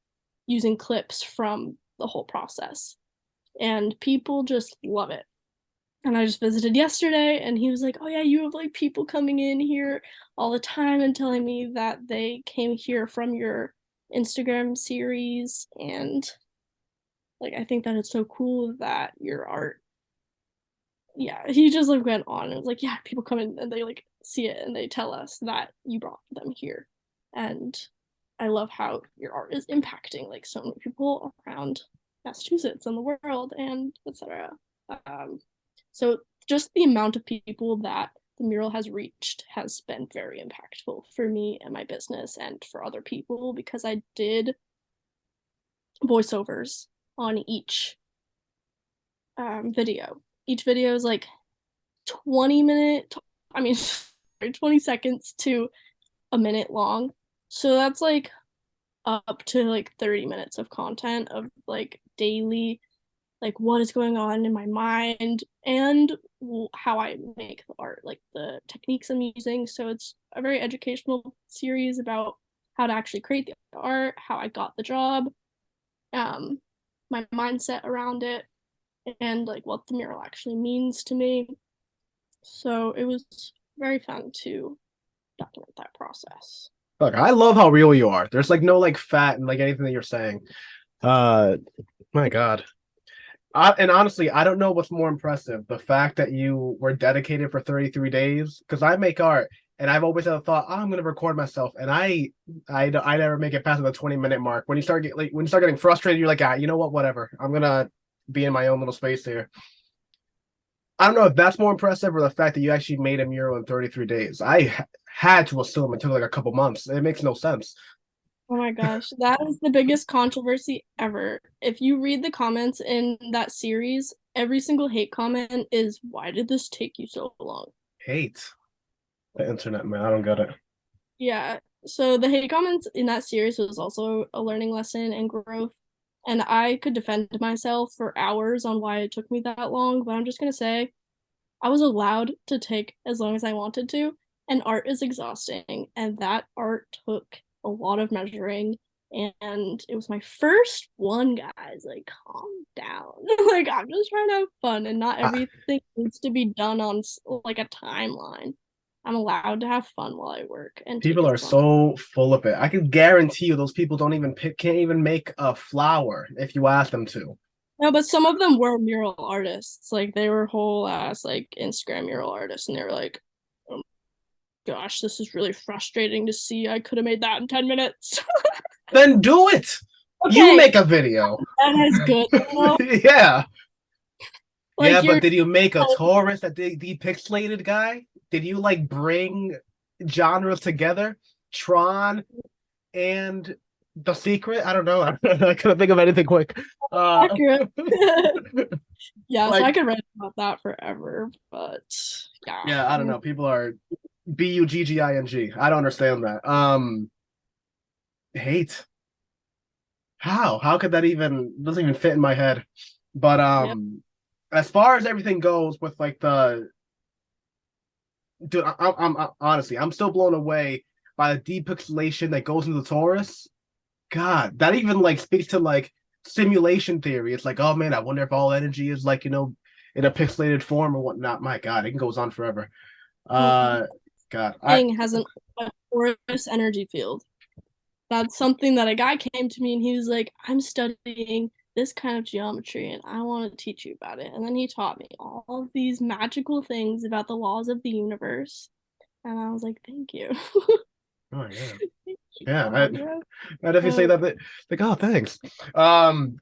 using clips from the whole process. And people just love it. And I just visited yesterday and he was like, "Oh yeah, you have like people coming in here all the time and telling me that they came here from your Instagram series." And like I think that it's so cool that your art, yeah, he just like went on and was like, "Yeah, people come in and they like see it and they tell us that you brought them here." And I love how your art is impacting like so many people around Massachusetts and the world and etc. Um, so just the amount of people that the mural has reached has been very impactful for me and my business and for other people because I did voiceovers on each video. Each video is like 20 minute, I mean, 20 seconds to a minute long. So that's like up to like 30 minutes of content of like daily, like what is going on in my mind and how I make the art, like the techniques I'm using. So it's a very educational series about how to actually create the art, how I got the job, um, my mindset around it, and like what the mural actually means to me. So it was very fun to document that process. Look, I love how real you are. There's like no like fat and like anything that you're saying. Uh, my God. And honestly, I don't know what's more impressive, the fact that you were dedicated for 33 days. Because I make art, and I've always had a thought, oh, I'm going to record myself, and I never make it past the 20-minute mark. When you start getting frustrated, you're like, ah, you know what, whatever. I'm gonna be in my own little space here. I don't know if that's more impressive or the fact that you actually made a mural in 33 days. Had to assume it took like a couple months. It makes no sense. Oh my gosh, that is the biggest controversy ever. If you read the comments in that series, every single hate comment is, "Why did this take you so long?" Hate the internet, man. I don't get it. Yeah. So the hate comments in that series was also a learning lesson and growth. And I could defend myself for hours on why it took me that long, but I'm just gonna say I was allowed to take as long as I wanted to, and art is exhausting. And that art took a lot of measuring. And it was my first one, guys. Like, calm down. Like, I'm just trying to have fun, and not I, everything needs to be done on like a timeline. I'm allowed to have fun while I work and take People as are long. so full of it. I can guarantee you those people don't even pick, can't even make a flower if you ask them to. No, but some of them were mural artists. Like, they were whole ass, like, Instagram mural artists, and they were like, "Oh gosh, this is really frustrating to see. I could have made that in 10 minutes." Then do it. You Okay, make a video. that is good though. Yeah. Yeah, Like but you're did you make a Taurus that depixelated guy? Did you like bring genres together? Tron and The Secret? I don't know. I couldn't think of anything quick. Uh accurate. Yeah, so I like could write about that forever, but yeah. yeah, I don't know. People are Bugging. I don't understand that. Hate. How? How could that even doesn't even fit in my head? But Yeah. as far as everything goes with like the dude, I'm honestly I'm still blown away by the depixelation that goes into the Taurus. God, that even like speaks to like simulation theory. It's like, oh man, I wonder if all energy is like, in a pixelated form or whatnot. My God, it goes on forever. Mhm. Uh God, I Thing has a porous energy field. That's something that a guy came to me and he was like, "I'm studying this kind of geometry and I want to teach you about it." And then he taught me all of these magical things about the laws of the universe. And I was like, "Thank you." oh yeah. Thank you, Yeah, Calandra. I definitely say So, that like, oh thanks. Um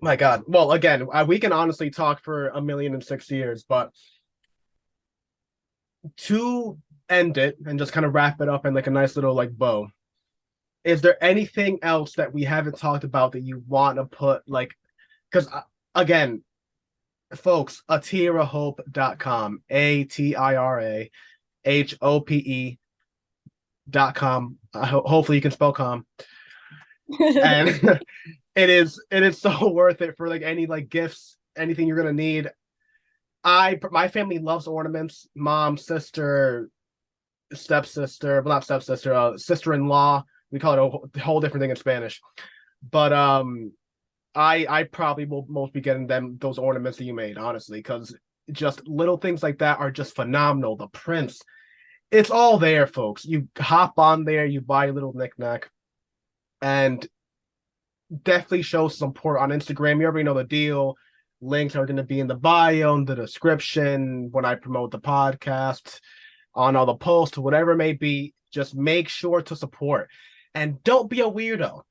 my God. Well, again, we can honestly talk for 1,006 years, but two end it and just kind of wrap it up in like a nice little like bow, is there anything else that we haven't talked about that you want to put like, because again, folks, atira.hope.com, atira.hope.com. Hopefully you can spell com. And it is so worth it for like any like gifts, anything you're gonna need. My family loves ornaments. Mom, sister, stepsister, well, not stepsister, sister-in-law. We call it a whole different thing in Spanish. But I probably will most be getting them those ornaments that you made, honestly, because just little things like that are just phenomenal. The prints, it's all there, folks. You hop on there, you buy a little knickknack, and definitely show support on Instagram. You already know the deal. Links are going to be in the bio, in the description, when I promote the podcast, on all the posts, whatever it may be. Just make sure to support. And don't be a weirdo.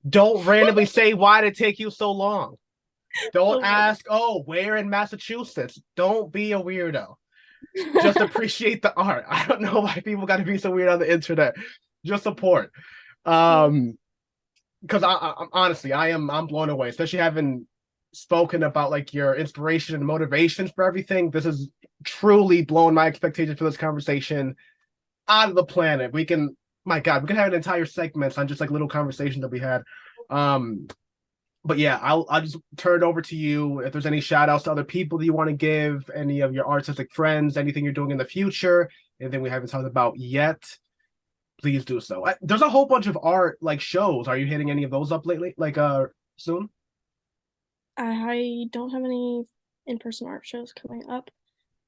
Don't randomly say, why did it take you so long? Don't ask, oh, where in Massachusetts? Don't be a weirdo. Just appreciate the art. I don't know why people got to be so weird on the internet. Just support. Because I honestly, I'm blown away, especially having spoken about like your inspiration and motivations for everything. This is truly blown my expectations for this conversation out of the planet. My God, we can have an entire segment on just like little conversations that we had. But yeah, I'll just turn it over to you. If there's any shout outs to other people that you want to give, any of your artistic friends, anything you're doing in the future, anything we haven't talked about yet, please do so. There's a whole bunch of art like shows. Are you hitting any of those up lately? Like soon? I don't have any in-person art shows coming up.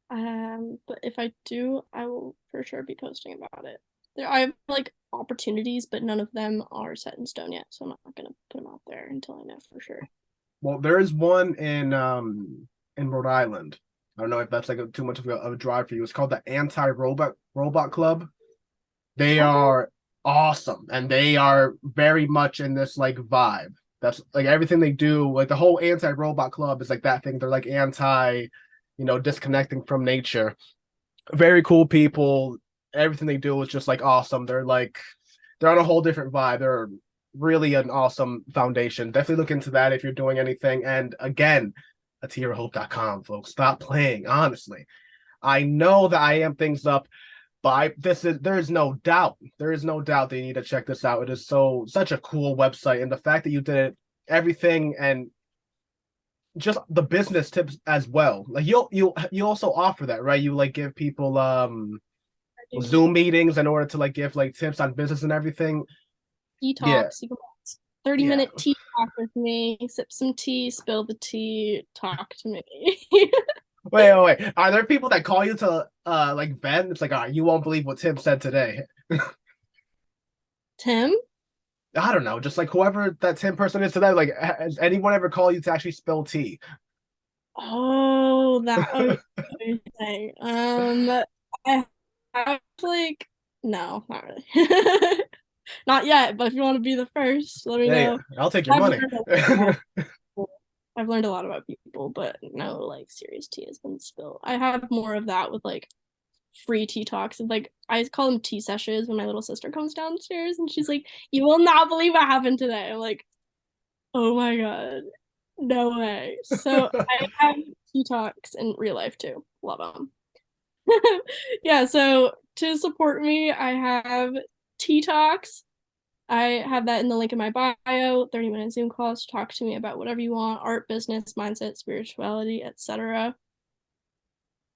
But if I do, I will for sure be posting about it. I have like opportunities, but none of them are set in stone yet, so I'm not gonna put them out there until I know for sure. Well, there is one in Rhode Island. I don't know if that's like too much of a drive for you. It's called the Anti-Robot Club. They Oh, are awesome, and they are very much in this like vibe. That's like everything they do. Like the whole Anti-Robot Club is like that thing. They're like anti, disconnecting from nature. Very cool people. Everything they do is just like awesome. They're on a whole different vibe. They're really an awesome foundation. Definitely look into that if you're doing anything. And again, atira.hope.com, folks. Stop playing, honestly. I know that I am things up, but there is no doubt. There is no doubt that you need to check this out. It is such a cool website. And the fact that you did it, everything, and just the business tips as well. Like you also offer that, right? You like give people I do Zoom meetings in order to like give like tips on business and everything. tea Yeah, talks. You can 30 yeah. minute tea talk with me, sip some tea, spill the tea, talk to me. Wait. Are there people that call you to like vent? It's like, you won't believe what Tim said today. Tim? I don't know, just like whoever that Tim person is today. Like, has anyone ever call you to actually spill tea? Oh, that okay. Thing. I have like no, not really. Not yet, but if you want to be the first, let me Yeah, know. I'll take your I've money. learned a lot about people. I've learned a lot about people, but no like serious tea has been spilled. I have more of that with like free tea talks and like I call them tea sessions when my little sister comes downstairs and she's like, "You will not believe what happened today." I'm like, "Oh my God, no way." So I have tea talks in real life too. Love them. Yeah, so to support me, I have tea talks. I have that in the link in my bio, 30-minute Zoom calls to talk to me about whatever you want, art, business, mindset, spirituality, etc.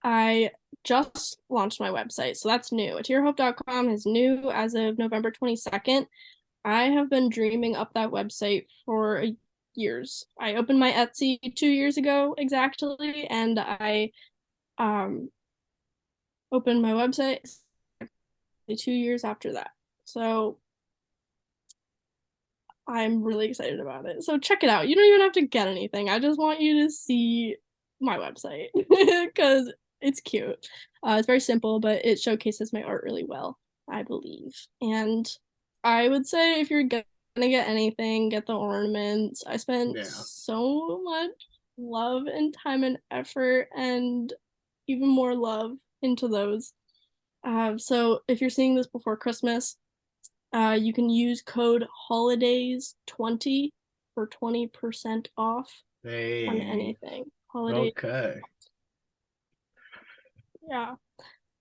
I just launched my website, so that's new. atira.hope.com is new as of November 22nd. I have been dreaming up that website for years. I opened my Etsy 2 years ago exactly, and I um, opened my website 2 years after that. So I'm really excited about it. So check it out. You don't even have to get anything. I just want you to see my website because it's cute. It's very simple, but it showcases my art really well, I believe. And I would say if you're gonna get anything, get the ornaments. I spent Yeah. so much love and time and effort and even more love into those. So if you're seeing this before Christmas, you can use code holidays20 for 20% off on Hey, anything. Holidays, okay. yeah.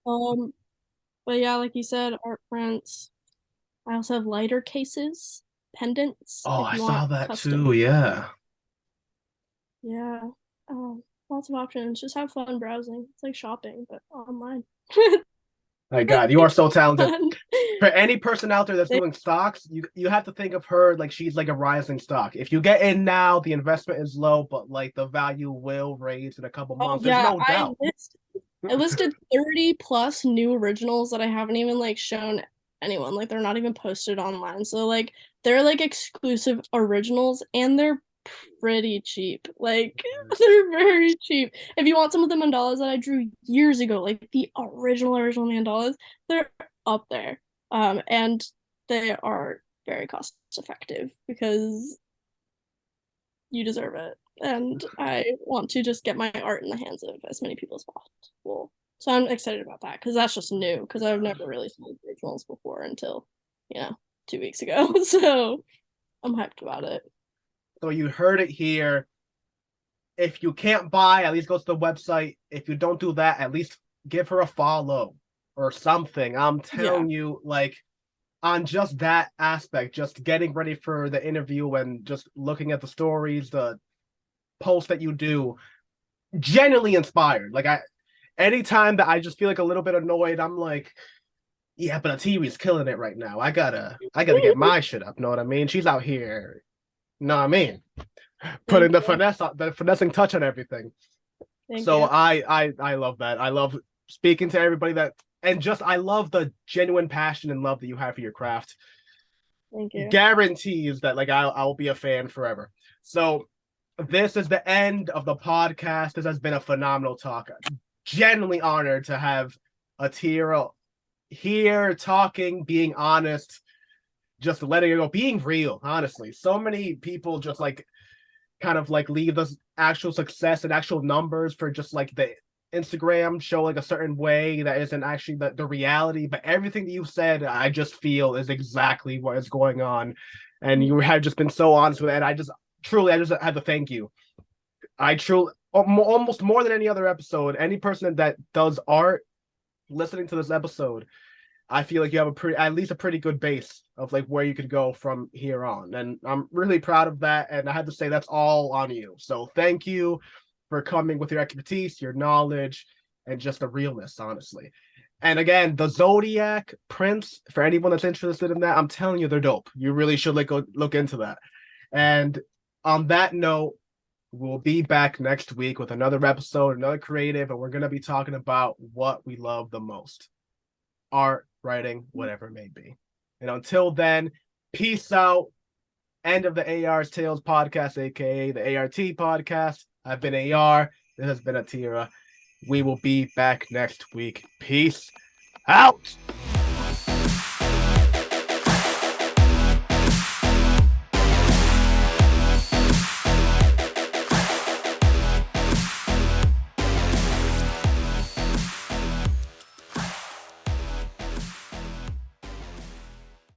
But yeah, like you said, art prints. I also have lighter cases, pendants, Oh, if I you saw want that custom. too. Yeah. Yeah. Lots of options. Just have fun browsing. It's like shopping, but online. My God, you are so talented. Fun. For any person out there that's doing stocks, you have to think of her like she's like a rising stock. If you get in now, the investment is low, but like the value will raise in a couple Oh months. There's yeah, no doubt. I listed 30 plus new originals that I haven't even like shown anyone. Like they're not even posted online. So like they're like exclusive originals and they're pretty cheap. Like they're very cheap. If you want some of the mandalas that I drew years ago, like the original mandalas, they're up there. And they are very cost effective because you deserve it. And I want to just get my art in the hands of as many people as possible. So I'm excited about that because that's just new because I've never really sold originals before until, 2 weeks ago. So I'm hyped about it. So you heard it here. If you can't buy, at least go to the website. If you don't do that, at least give her a follow or something. I'm Yeah. telling you, like on just that aspect, just getting ready for the interview and just looking at the stories, the posts that you do, genuinely inspired. Like anytime that I just feel like a little bit annoyed, I'm like, yeah, but Atiri's killing it right now. I gotta get my shit up. Know what I mean? She's out here. Know what I mean? Putting Thank you. the finessing touch on everything. Thank So you. I love that. I love speaking to everybody that and just I love the genuine passion and love that you have for your craft. Thank you. Guarantees that like I'll be a fan forever. So this is the end of the podcast. This has been a phenomenal talk. Genuinely honored to have Atira here talking, being honest, just letting it go, being real, honestly. So many people just like kind of like leave the actual success and actual numbers for just like the Instagram show like a certain way that isn't actually the reality. But everything that you said, I just feel is exactly what is going on. And you have just been so honest with it. And I just had to thank you. I truly, almost more than any other episode, any person that does art listening to this episode, I feel like you have at least a pretty good base of like where you could go from here on. And I'm really proud of that. And I have to say that's all on you. So thank you for coming with your expertise, your knowledge, and just the realness, honestly. And again, the Zodiac prints, for anyone that's interested in that, I'm telling you, they're dope. You really should like go look into that. And on that note, we'll be back next week with another episode, another creative, and we're going to be talking about what we love the most: art, writing, whatever it may be. And until then, peace out. End of the AR's Tales podcast, aka the A.R.T. podcast. I've been AR. This has been Atira. We will be back next week. Peace out.